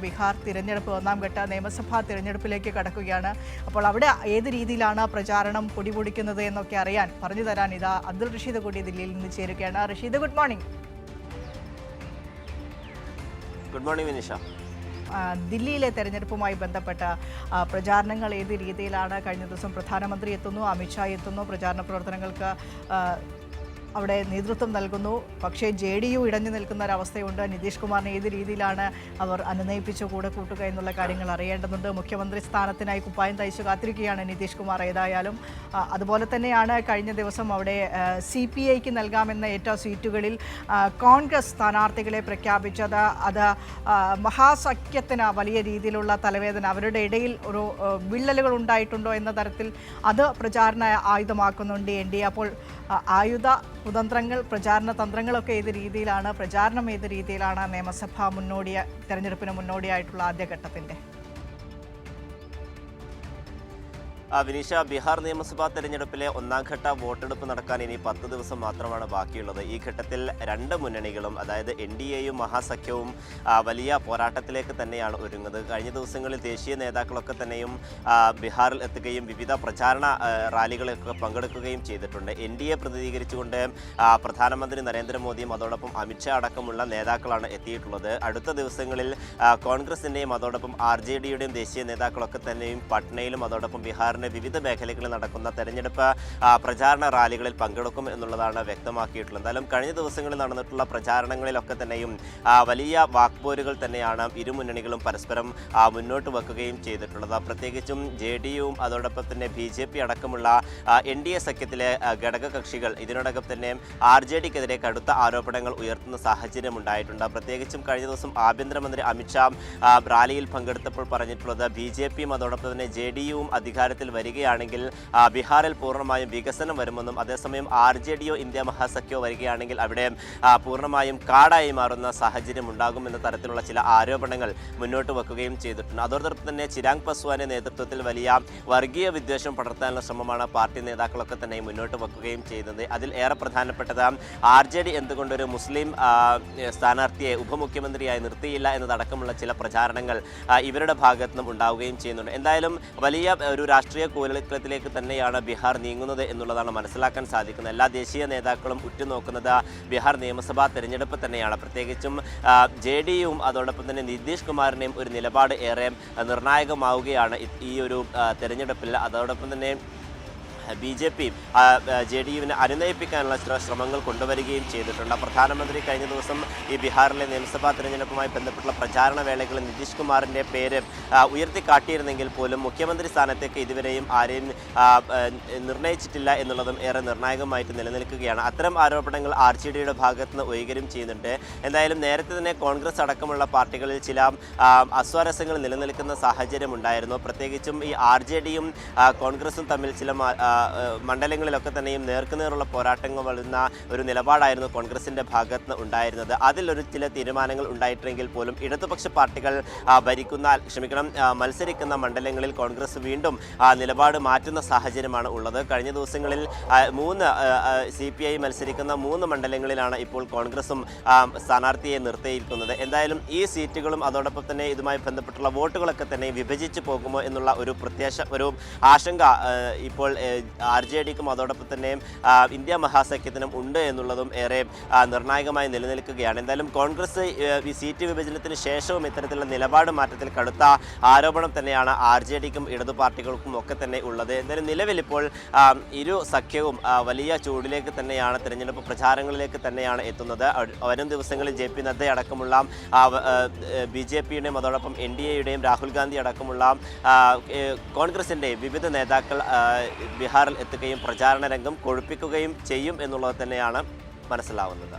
ബീഹാർ തിരഞ്ഞെടുപ്പ് ഒന്നാം ഘട്ട നിയമസഭാ തിരഞ്ഞെടുപ്പിലേക്ക് കടക്കുകയാണ്. അപ്പോൾ അവിടെ ഏത് രീതിയിലാണ് പ്രചാരണം പൊടിപൊടിക്കുന്നത് എന്നൊക്കെ അറിയാൻ പറഞ്ഞു തരാൻ ഇതാ അബ്ദുൾ റഷീദ് കൂടി ദില്ലിയിൽ നിന്ന് ചേരുകയാണ്. Rasheed, good morning. Good morning Vinisha. ദില്ലിയിലെ തെരഞ്ഞെടുപ്പുമായി ബന്ധപ്പെട്ട പ്രചാരണങ്ങൾ ഏത് രീതിയിലാണ്? കഴിഞ്ഞ ദിവസം പ്രധാനമന്ത്രി എത്തുന്നു, അമിത്ഷാ എത്തുന്നു, പ്രചാരണ പ്രവർത്തനങ്ങൾക്ക് അവിടെ നേതൃത്വം നൽകുന്നു. പക്ഷേ JDU ഇടഞ്ഞു നിൽക്കുന്ന ഒരവസ്ഥയുണ്ട്. നിതീഷ് കുമാറിനെ ഏത് രീതിയിലാണ് അവർ അനുനയിപ്പിച്ച് കൂടെ കൂട്ടുക എന്നുള്ള കാര്യങ്ങൾ അറിയേണ്ടതുണ്ട്. മുഖ്യമന്ത്രി സ്ഥാനത്തിനായി കുപ്പായം തയ്ച്ചു കാത്തിരിക്കുകയാണ് നിതീഷ് കുമാർ. ഏതായാലും അതുപോലെ തന്നെയാണ് കഴിഞ്ഞ ദിവസം അവിടെ CPIക്ക് നൽകാമെന്ന ഏറ്റ സീറ്റുകളിൽ കോൺഗ്രസ് സ്ഥാനാർത്ഥികളെ പ്രഖ്യാപിച്ചത്. അത് മഹാസഖ്യത്തിന് വലിയ രീതിയിലുള്ള തലവേദന, അവരുടെ ഇടയിൽ ഒരു വിള്ളലുകൾ ഉണ്ടായിട്ടുണ്ടോ എന്ന തരത്തിൽ അത് പ്രചാരണ ആയുധമാക്കുന്നുണ്ട് NDA. അപ്പോൾ ആയുധ കുതന്ത്രങ്ങൾ, പ്രചാരണ തന്ത്രങ്ങളൊക്കെ ഏത് രീതിയിലാണ്, പ്രചാരണം ഏത് രീതിയിലാണ് നിയമസഭാ തെരഞ്ഞെടുപ്പിന് മുന്നോടിയായിട്ടുള്ള ആദ്യഘട്ടത്തിൻ്റെ? വിനീഷ, ബീഹാർ നിയമസഭാ തെരഞ്ഞെടുപ്പിലെ ഒന്നാം ഘട്ട വോട്ടെടുപ്പ് നടക്കാൻ ഇനി 10 ദിവസം മാത്രമാണ് ബാക്കിയുള്ളത്. ഈ ഘട്ടത്തിൽ രണ്ട് മുന്നണികളും, അതായത് NDAയും മഹാസഖ്യവും വലിയ പോരാട്ടത്തിലേക്ക് തന്നെയാണ് ഒരുങ്ങുന്നത്. കഴിഞ്ഞ ദിവസങ്ങളിൽ ദേശീയ നേതാക്കളൊക്കെ തന്നെയും ബീഹാറിൽ എത്തുകയും വിവിധ പ്രചാരണ റാലികളൊക്കെ പങ്കെടുക്കുകയും ചെയ്തിട്ടുണ്ട്. NDA പ്രതിനിധീകരിച്ചുകൊണ്ട് പ്രധാനമന്ത്രി നരേന്ദ്രമോദിയും അതോടൊപ്പം അമിത്ഷാ അടക്കമുള്ള നേതാക്കളാണ് എത്തിയിട്ടുള്ളത്. അടുത്ത ദിവസങ്ങളിൽ കോൺഗ്രസിൻ്റെയും അതോടൊപ്പം RJDയുടെയും ദേശീയ നേതാക്കളൊക്കെ തന്നെയും പട്നയിലും അതോടൊപ്പം ബീഹാർ വിവിധ മേഖലകളിൽ നടക്കുന്ന തെരഞ്ഞെടുപ്പ് പ്രചാരണ റാലികളിൽ പങ്കെടുക്കും എന്നുള്ളതാണ് വ്യക്തമാക്കിയിട്ടുള്ളത്. എന്തായാലും കഴിഞ്ഞ ദിവസങ്ങളിൽ നടന്നിട്ടുള്ള പ്രചാരണങ്ങളിലൊക്കെ തന്നെയും വലിയ വാക്പോരുകൾ തന്നെയാണ് ഇരു മുന്നണികളും പരസ്പരം മുന്നോട്ട് വെക്കുകയും ചെയ്തിട്ടുള്ളത്. പ്രത്യേകിച്ചും JDUവും അതോടൊപ്പം തന്നെ BJP അടക്കമുള്ള NDA സഖ്യത്തിലെ ഘടകകക്ഷികൾ ഇതിനോടകം തന്നെ RJDക്കെതിരെ കടുത്ത ആരോപണങ്ങൾ ഉയർത്തുന്ന സാഹചര്യം ഉണ്ടായിട്ടുണ്ട്. പ്രത്യേകിച്ചും കഴിഞ്ഞ ദിവസം ആഭ്യന്തരമന്ത്രി അമിത്ഷാ റാലിയിൽ പങ്കെടുത്തപ്പോൾ പറഞ്ഞിട്ടുള്ളത് BJPയും അതോടൊപ്പം തന്നെ JDUവും അധികാരത്തിൽ വരികയാണെങ്കിൽ ബീഹാറിൽ പൂർണ്ണമായും വികസനം വരുമെന്നും അതേസമയം RJDയോ ഇന്ത്യ മഹാസഖ്യോ വരികയാണെങ്കിൽ അവിടെ പൂർണ്ണമായും കാടായി മാറുന്ന സാഹചര്യം ഉണ്ടാകുമെന്ന തരത്തിലുള്ള ചില ആരോപണങ്ങൾ മുന്നോട്ട് വെക്കുകയും ചെയ്തിട്ടുണ്ട്. അതോടൊപ്പം തന്നെ ചിരാഗ് പസ്വാന്റെ നേതൃത്വത്തിൽ വലിയ വർഗീയ വിദ്വേഷം പടർത്താനുള്ള ശ്രമമാണ് പാർട്ടി നേതാക്കളൊക്കെ തന്നെ മുന്നോട്ട് വെക്കുകയും ചെയ്യുന്നത്. അതിൽ ഏറെ പ്രധാനപ്പെട്ടത് RJD എന്തുകൊണ്ടൊരു മുസ്ലിം സ്ഥാനാർത്ഥിയെ ഉപമുഖ്യമന്ത്രിയായി നിർത്തിയില്ല എന്നതടക്കമുള്ള ചില പ്രചാരണങ്ങൾ ഇവരുടെ ഭാഗത്തു നിന്നും ഉണ്ടാവുകയും ചെയ്യുന്നുണ്ട്. എന്തായാലും വലിയ ഒരു രാഷ്ട്രീയ കോലിളക്കത്തിലേക്ക് തന്നെയാണ് ബീഹാർ നീങ്ങുന്നത് എന്നുള്ളതാണ് മനസ്സിലാക്കാൻ സാധിക്കുന്നത്. എല്ലാ ദേശീയ നേതാക്കളും ഉറ്റുനോക്കുന്നത് ബീഹാർ നിയമസഭാ തെരഞ്ഞെടുപ്പ് തന്നെയാണ്. പ്രത്യേകിച്ചും JDUവും അതോടൊപ്പം തന്നെ നിതീഷ് കുമാറിനെയും ഒരു നിലപാട് ഏറെ നിർണായകമാവുകയാണ് ഈ ഒരു തെരഞ്ഞെടുപ്പിൽ. അതോടൊപ്പം തന്നെ BJP JDUവിനെ അനുനയിപ്പിക്കാനുള്ള ചില ശ്രമങ്ങൾ കൊണ്ടുവരികയും ചെയ്തിട്ടുണ്ട്. പ്രധാനമന്ത്രി കഴിഞ്ഞ ദിവസം ഈ ബീഹാറിലെ നിയമസഭാ തെരഞ്ഞെടുപ്പുമായി ബന്ധപ്പെട്ടുള്ള പ്രചാരണ വേളകളിൽ നിതീഷ് കുമാറിൻ്റെ പേര് ഉയർത്തിക്കാട്ടിയിരുന്നെങ്കിൽ പോലും മുഖ്യമന്ത്രി സ്ഥാനത്തേക്ക് ഇതുവരെയും ആരെയും നിർണയിച്ചിട്ടില്ല എന്നുള്ളതും ഏറെ നിർണായകമായിട്ട് നിലനിൽക്കുകയാണ്. അത്തരം ആരോപണങ്ങൾ RJDയുടെ ഭാഗത്ത് നിന്ന് ഉയരുകയും ചെയ്യുന്നുണ്ട്. എന്തായാലും നേരത്തെ തന്നെ കോൺഗ്രസ് അടക്കമുള്ള പാർട്ടികളിൽ ചില അസ്വാരസ്യങ്ങൾ നിലനിൽക്കുന്ന സാഹചര്യം ഉണ്ടായിരുന്നു. പ്രത്യേകിച്ചും ഈ RJDയും കോൺഗ്രസും തമ്മിൽ ചില മണ്ഡലങ്ങളിലൊക്കെ തന്നെയും നേർക്കുനേറുള്ള പോരാട്ടങ്ങൾ വരുന്ന ഒരു നിലപാടായിരുന്നു കോൺഗ്രസിൻ്റെ ഭാഗത്ത് ഉണ്ടായിരുന്നത്. അതിലൊരു ചില തീരുമാനങ്ങൾ ഉണ്ടായിട്ടെങ്കിൽ പോലും ഇടതുപക്ഷ പാർട്ടികൾ മത്സരിക്കുന്ന മണ്ഡലങ്ങളിൽ കോൺഗ്രസ് വീണ്ടും നിലപാട് മാറ്റുന്ന സാഹചര്യമാണ് ഉള്ളത്. കഴിഞ്ഞ ദിവസങ്ങളിൽ CPI മത്സരിക്കുന്ന 3 മണ്ഡലങ്ങളിലാണ് ഇപ്പോൾ കോൺഗ്രസും സ്ഥാനാർത്ഥിയെ നിർത്തിയിരിക്കുന്നത്. എന്തായാലും ഈ സീറ്റുകളും അതോടൊപ്പം തന്നെ ഇതുമായി ബന്ധപ്പെട്ടുള്ള വോട്ടുകളൊക്കെ തന്നെ വിഭജിച്ച് പോകുമോ എന്നുള്ള ഒരു ആശങ്ക ഇപ്പോൾ RJDക്കും അതോടൊപ്പം തന്നെ ഇന്ത്യ മഹാസഖ്യത്തിനും ഉണ്ട് എന്നുള്ളതും ഏറെ നിർണായകമായി നിലനിൽക്കുകയാണ്. എന്തായാലും കോൺഗ്രസ് ഈ സീറ്റ് വിഭജനത്തിന് ശേഷവും ഇത്തരത്തിലുള്ള നിലപാട് മാറ്റത്തിൽ കടുത്ത ആരോപണം തന്നെയാണ് RJDക്കും ഇടതു പാർട്ടികൾക്കും ഒക്കെ തന്നെ ഉള്ളത്. എന്തായാലും നിലവിൽ ഇപ്പോൾ ഇരു സഖ്യവും വലിയ ചൂടിലേക്ക് തന്നെയാണ്, തിരഞ്ഞെടുപ്പ് പ്രചാരണങ്ങളിലേക്ക് തന്നെയാണ് എത്തുന്നത്. വരും ദിവസങ്ങളിൽ JP നദ്ദ അടക്കമുള്ള BJPയുടെയും അതോടൊപ്പം NDAയുടെയും രാഹുൽ ഗാന്ധി അടക്കമുള്ള കോൺഗ്രസിൻ്റെയും വിവിധ നേതാക്കൾ ബീഹാറിൽ എത്തുകയും പ്രചാരണ രംഗം കൊഴുപ്പിക്കുകയും ചെയ്യും എന്നുള്ളത് തന്നെയാണ് മനസ്സിലാവുന്നത്.